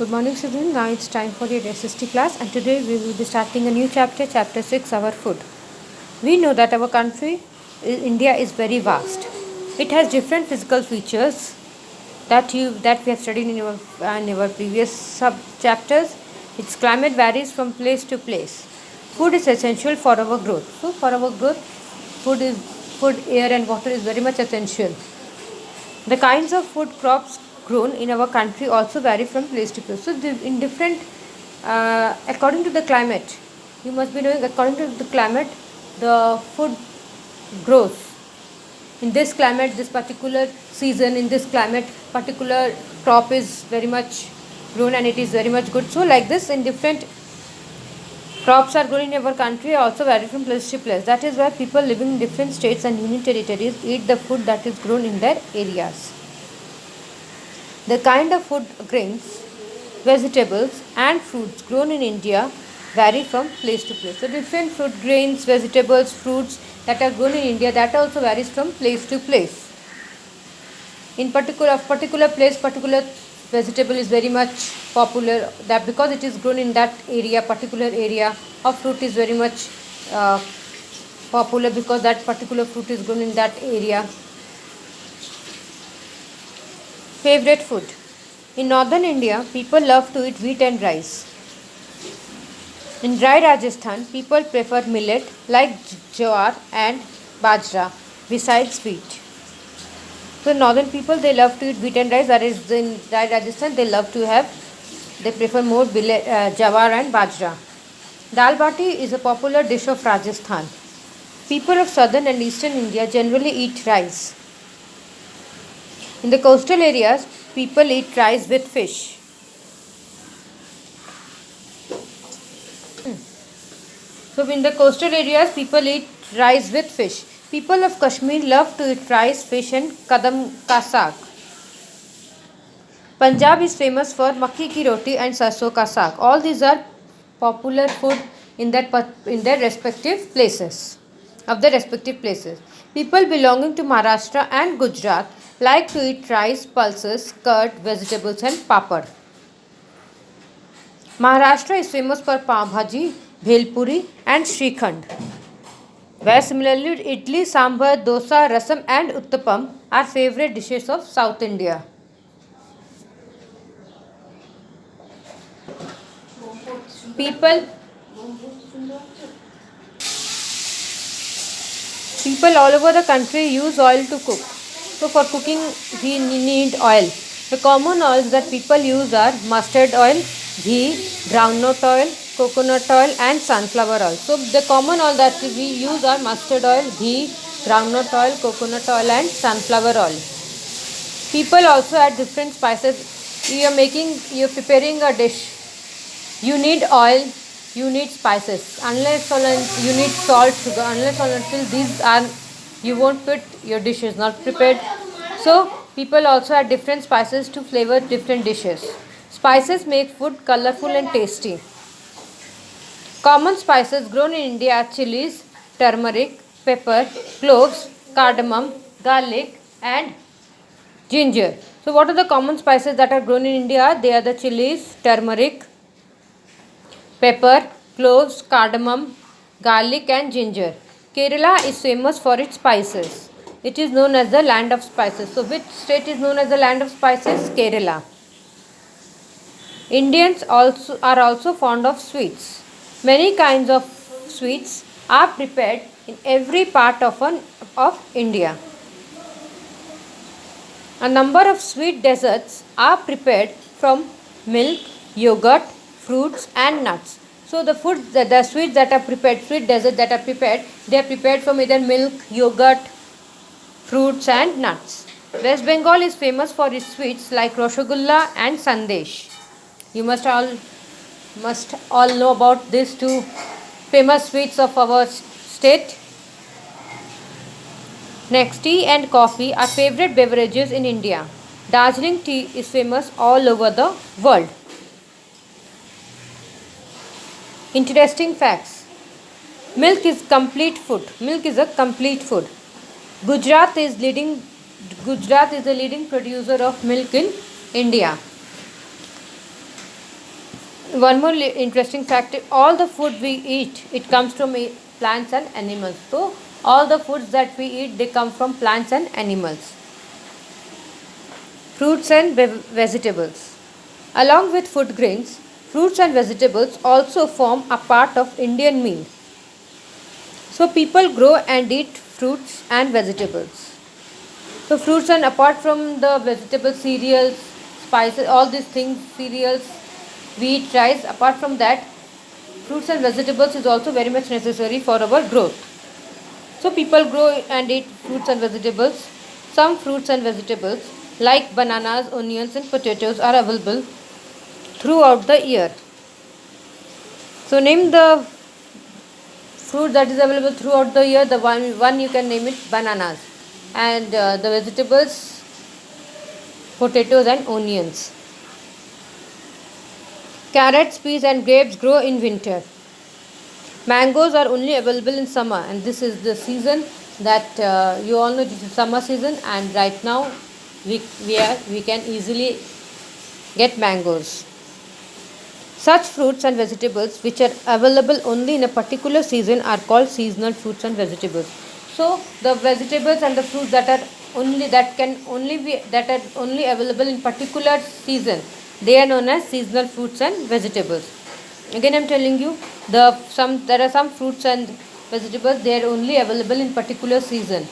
Good morning, students. Now it's time for your SST class, and today we will be starting a new chapter, chapter 6, our food. We know that our country, India, is very vast. It has different physical features that we have studied in our previous sub chapters. Its climate varies from place to place. Food is essential for our growth. So, for our growth, food, air, and water is very much essential. The kinds of food crops grown in our country also vary from place to place. So, in different, according to the climate, you must be knowing according to the climate, the food grows. In this climate, this particular season, in this climate, particular crop is very much grown and it is very much good. So, like this, in different crops are grown in our country also vary from place to place. That is why people living in different states and union territories eat the food that is grown in their areas. The kind of food, grains, vegetables and fruits grown in India vary from place to place. So different fruit, grains, vegetables, fruits that are grown in India, that also varies from place to place. In particular place, particular vegetable is very much popular, that because it is grown in that area, particular area, or fruit is very much popular because that particular fruit is grown in that area. Favorite food. In northern India, people love to eat wheat and rice. In dry Rajasthan, people prefer millet like jowar and bajra besides wheat. So northern people, they love to eat wheat and rice. That is, in dry Rajasthan, they prefer more jawar and bajra. Dal bati is a popular dish of Rajasthan. People of southern and eastern India generally eat rice. In the coastal areas, people eat rice with fish. So in the coastal areas, people eat rice with fish. People of Kashmir love to eat rice, fish and kadam ka saag. Punjab is famous for makki ki roti and sarson ka saag. All these are popular food in their respective places. People belonging to Maharashtra and Gujarat like to eat rice, pulses, curd, vegetables and papad. Maharashtra is famous for pav bhaji, bhelpuri and shrikhand. Where similarly idli, sambar, dosa, rasam and uttapam are favorite dishes of South India. People all over the country use oil to cook. So for cooking we need oil. The common oils that people use are mustard oil, ghee, groundnut oil, coconut oil and sunflower oil. So the common oil that we use are mustard oil, ghee, groundnut oil, coconut oil and sunflower oil. People also add different spices. You are preparing a dish. You need oil, you need spices. Unless you need salt, sugar. Unless until these are, you won't put, your dish is not prepared. So people also add different spices to flavor different dishes. Spices make food colorful and tasty. Common spices grown in India are chilies, turmeric, pepper, cloves, cardamom, garlic and ginger. So what are the common spices that are grown in India? They are the chilies, turmeric, pepper, cloves, cardamom, garlic and ginger. Kerala is famous for its spices. It is known as the land of spices. So which state is known as the land of spices? Kerala. Indians are also fond of sweets. Many kinds of sweets are prepared in every part of India. A number of sweet desserts are prepared from milk, yogurt, fruits and nuts. So the sweets that are prepared, sweet desserts that are prepared, they are prepared from either milk, yogurt, fruits and nuts. West Bengal is famous for its sweets like Rasgulla and Sandesh. You must all know about these two famous sweets of our state. Next, tea and coffee are favorite beverages in India. Darjeeling tea is famous all over the world. Interesting facts. Milk is complete food. Milk is a complete food. Gujarat is the leading producer of milk in India. One more interesting fact: all the food we eat, it comes from plants and animals. So all the foods that we eat, they come from plants and animals. Fruits and vegetables. Along with food grains, fruits and vegetables also form a part of Indian meal. So people grow and eat fruits and vegetables. So fruits, and apart from the vegetable, cereals, spices, all these things, cereals, wheat, rice, apart from that, fruits and vegetables is also very much necessary for our growth. So people grow and eat fruits and vegetables. Some fruits and vegetables like bananas, onions and potatoes are available throughout the year. So name the fruit that is available throughout the year. The one you can name it bananas, and the vegetables potatoes and onions. Carrots, peas and grapes grow in winter. Mangoes are only available in summer, and this is the season that you all know, this is summer season, and right now we can easily get mangoes. Such fruits and vegetables which are available only in a particular season are called seasonal fruits and vegetables. So the vegetables and the fruits that are only available in particular season, they are known as seasonal fruits and vegetables. Again I am telling you, there are some fruits and vegetables, they are only available in particular season.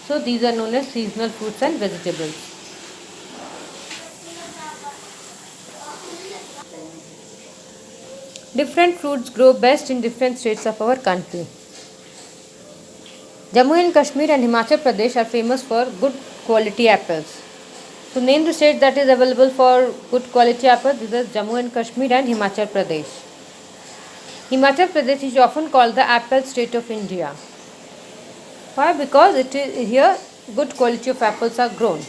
So these are known as seasonal fruits and vegetables. Different fruits grow best in different states of our country. Jammu and Kashmir and Himachal Pradesh are famous for good quality apples. To name the state that is available for good quality apples, this is Jammu and Kashmir and Himachal Pradesh. Himachal Pradesh is often called the apple state of India. Why? Because it is here good quality of apples are grown.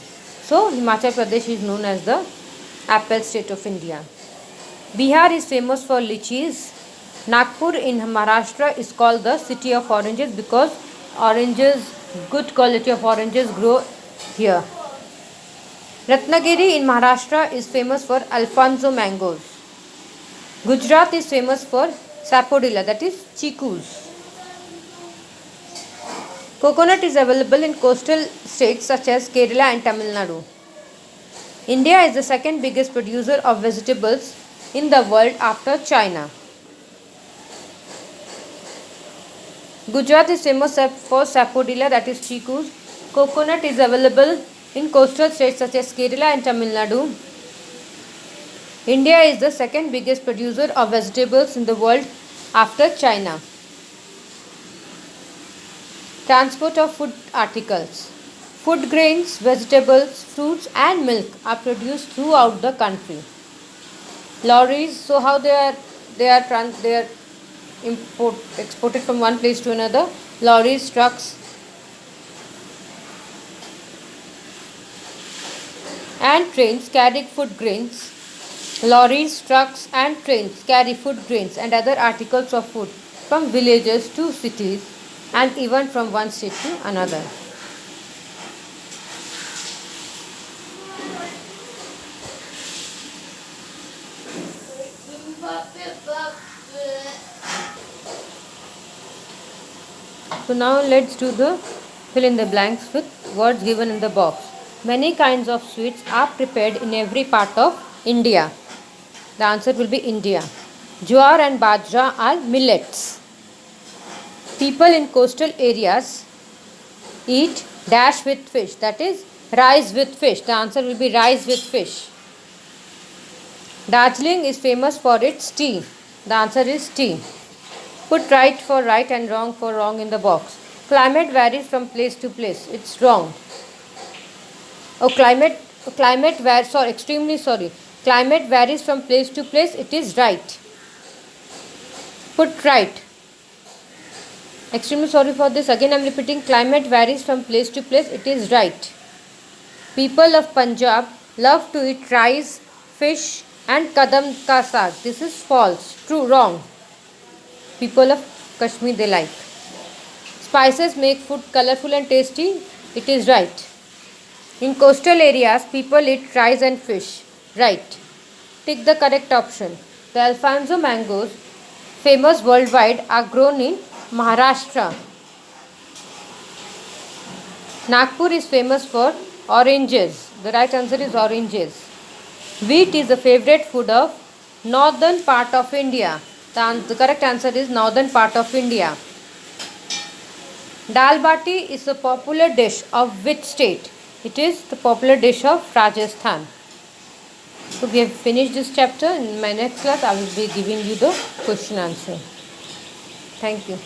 So Himachal Pradesh is known as the apple state of India. Bihar is famous for lychees. Nagpur in Maharashtra is called the city of oranges because good quality of oranges grow here. Ratnagiri in Maharashtra is famous for Alfonso mangoes. Gujarat is famous for sapodilla, that is chikus. Coconut is available in coastal states such as Kerala and Tamil Nadu. India is the second biggest producer of vegetables in the world after China. Gujarat is famous for sapodilla, that is chikus. Coconut is available in coastal states such as Kerala and Tamil Nadu. India is the second biggest producer of vegetables in the world after China. Transport of food articles. Food grains, vegetables, fruits and milk are produced throughout the country. Lorries, so how they are exported from one place to another. Lorries, trucks and trains carry food grains. Lorries, trucks and trains carry food grains and other articles of food from villages to cities and even from one state to another. So now let's do the fill in the blanks with words given in the box. Many kinds of sweets are prepared in every part of India. The answer will be India. Jowar and bajra are millets. People in coastal areas eat dash with fish, that is rice with fish. The answer will be rice with fish. Darjeeling is famous for its tea. The answer is tea. Put right for right and wrong for wrong in the box. Climate varies from place to place. It's wrong. Extremely sorry. Climate varies from place to place. It is right. Put right. Extremely sorry for this. Again I am repeating. Climate varies from place to place. It is right. People of Punjab love to eat rice, fish and kadam ka saag. This is false. True. Wrong. People of Kashmir, they like. Spices make food colorful and tasty. It is right. In coastal areas, people eat rice and fish. Right. Tick the correct option. The Alfonso mangoes, famous worldwide, are grown in Maharashtra. Nagpur is famous for oranges. The right answer is oranges. Wheat is the favorite food of northern part of India. The correct answer is northern part of India. Dal bati is a popular dish of which state? It is the popular dish of Rajasthan. So we have finished this chapter. In my next class I will be giving you the question answer. Thank you.